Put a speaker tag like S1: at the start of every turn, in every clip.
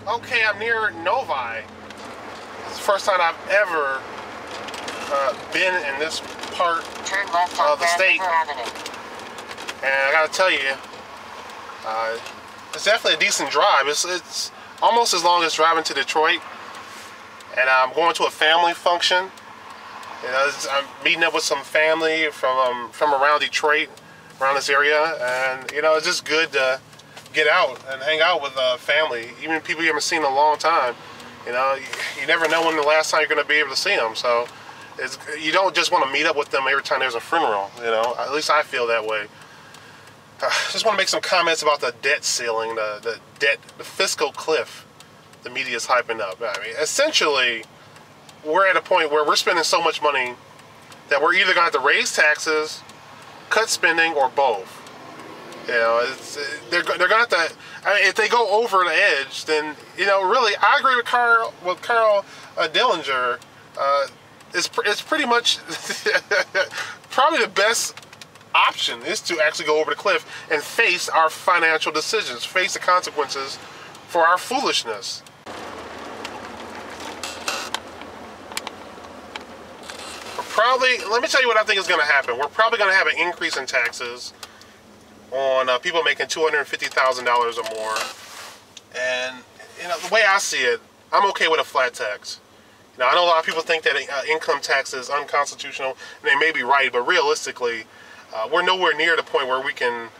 S1: Okay, I'm near Novi. It's the first time I've ever been in this part
S2: Turn left on
S1: of the state.
S2: Avenue.
S1: And I gotta tell you, it's definitely a decent drive. It's almost as long as driving to Detroit. And I'm going to a family function. You know, I'm meeting up with some family from around Detroit, around this area, and you know, it's just good to get out and hang out with family, even people you haven't seen in a long time. You know, you never know when the last time you're going to be able to see them. So you don't just want to meet up with them every time there's a funeral. You know, at least I feel that way. Just want to make some comments about the debt ceiling, the fiscal cliff the media is hyping up. I mean, essentially, we're at a point where we're spending so much money that we're either going to have to raise taxes, cut spending, or both. You know, they're going to have to. I mean, if they go over the edge, then you know, really, I agree with Carl Dillinger. It's pretty much probably the best option is to actually go over the cliff and face our financial decisions, face the consequences for our foolishness. Let me tell you what I think is going to happen. We're probably going to have an increase in taxes on people making $250,000 or more. And, you know, the way I see it, I'm okay with a flat tax. You know, I know a lot of people think that income tax is unconstitutional, and they may be right, but realistically, we're nowhere near the point where we can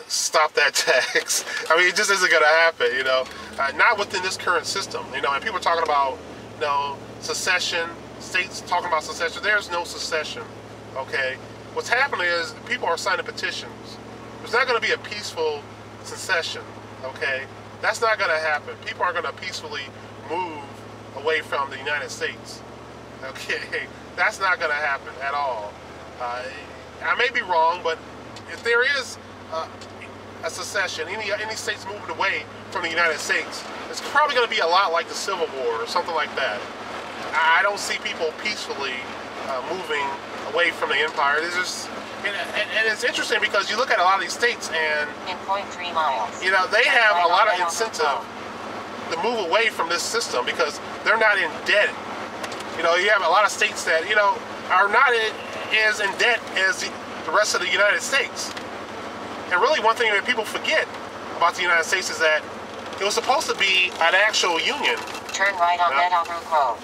S1: stop that tax. I mean, it just isn't going to happen, you know. Not within this current system, you know, and people are talking about, you know, secession. States talking about secession. There's no secession, okay? What's happening is people are signing petitions. There's not going to be a peaceful secession, okay? That's not going to happen. People are going to peacefully move away from the United States, okay? That's not going to happen at all. I may be wrong, but if there is a secession, any states moving away from the United States, it's probably going to be a lot like the Civil War or something like that. I don't see people peacefully moving away from the empire. It's just, and it's interesting because you look at a lot of these states and,
S2: in 0.3 miles,
S1: you know, they have a lot of incentive to move away from this system because they're not in debt. You know, you have a lot of states that, you know, are not as in debt as the rest of the United States. And really one thing that people forget about the United States is that it was supposed to be an actual union.
S2: Turn right on Meadowbrook Road.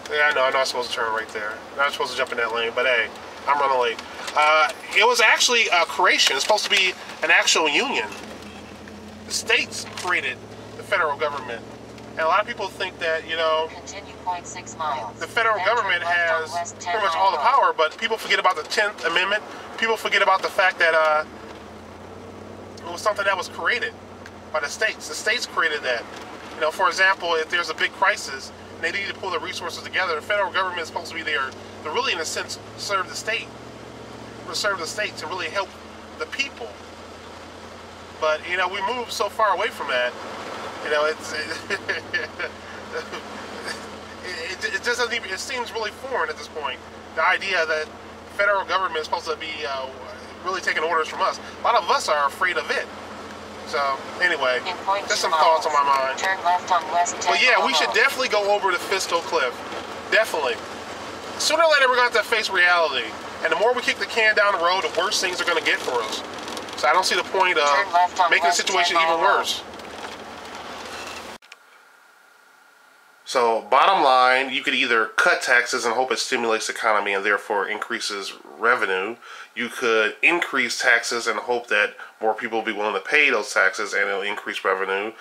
S1: Yeah, I know, I'm not supposed to turn right there. I'm not supposed to jump in that lane, but hey, I'm running late. It was actually a creation. It's supposed to be an actual union. The states created the federal government. And a lot of people think that, you know,
S2: continue 0.6 miles.
S1: The federal government has pretty much all the power, but people forget about the 10th Amendment. People forget about the fact that it was something that was created by the states. The states created that. You know, for example, if there's a big crisis, they need to pull the resources together. The federal government is supposed to be there to really, in a sense, serve the state. Serve the state to really help the people. But, you know, we move so far away from that. You know, it just doesn't even, it seems really foreign at this point. The idea that the federal government is supposed to be really taking orders from us. A lot of us are afraid of it. So, anyway, just some thoughts on my mind.
S2: Turn left on West 10
S1: But yeah, we should definitely go over the fiscal cliff. Definitely. Sooner or later, we're going to have to face reality. And the more we kick the can down the road, the worse things are going to get for us. So I don't see the point of making the situation even worse. So, bottom line, you could either cut taxes and hope it stimulates the economy and therefore increases revenue. You could increase taxes and hope that more people will be willing to pay those taxes and it'll increase revenue.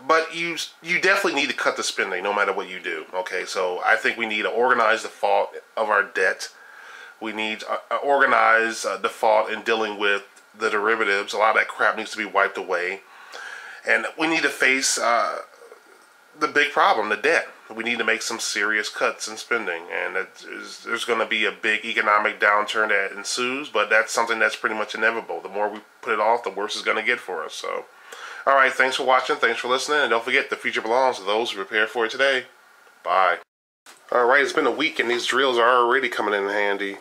S1: But you definitely need to cut the spending no matter what you do. Okay, so I think we need to organize the default of our debt. We need organize default in dealing with the derivatives. A lot of that crap needs to be wiped away. And we need to face the big problem, the debt. We need to make some serious cuts in spending, and there's going to be a big economic downturn that ensues, but that's something that's pretty much inevitable. The more we put it off, the worse it's going to get for us. So, all right, thanks for watching, thanks for listening, and don't forget, the future belongs to those who prepare for it today. Bye. All right, it's been a week, and these drills are already coming in handy.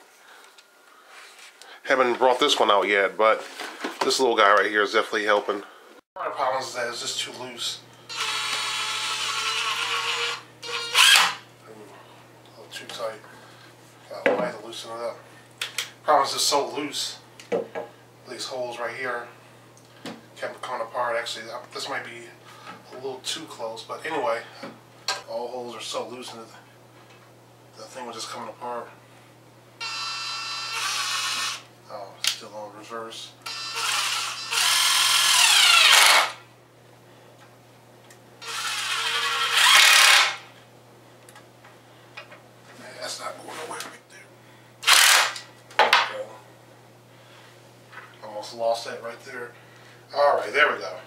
S1: Haven't brought this one out yet, but this little guy right here is definitely helping. Part of the problem is that it's just too loose. Ooh, a little too tight. Got a way to loosen it up. Problem is it's so loose. These holes right here kept coming apart. Actually, this might be a little too close, but anyway, all holes are so loose and the thing was just coming apart. Oh, still on reverse. That's not going away right there. There we go. Almost lost that right there. Alright, there we go.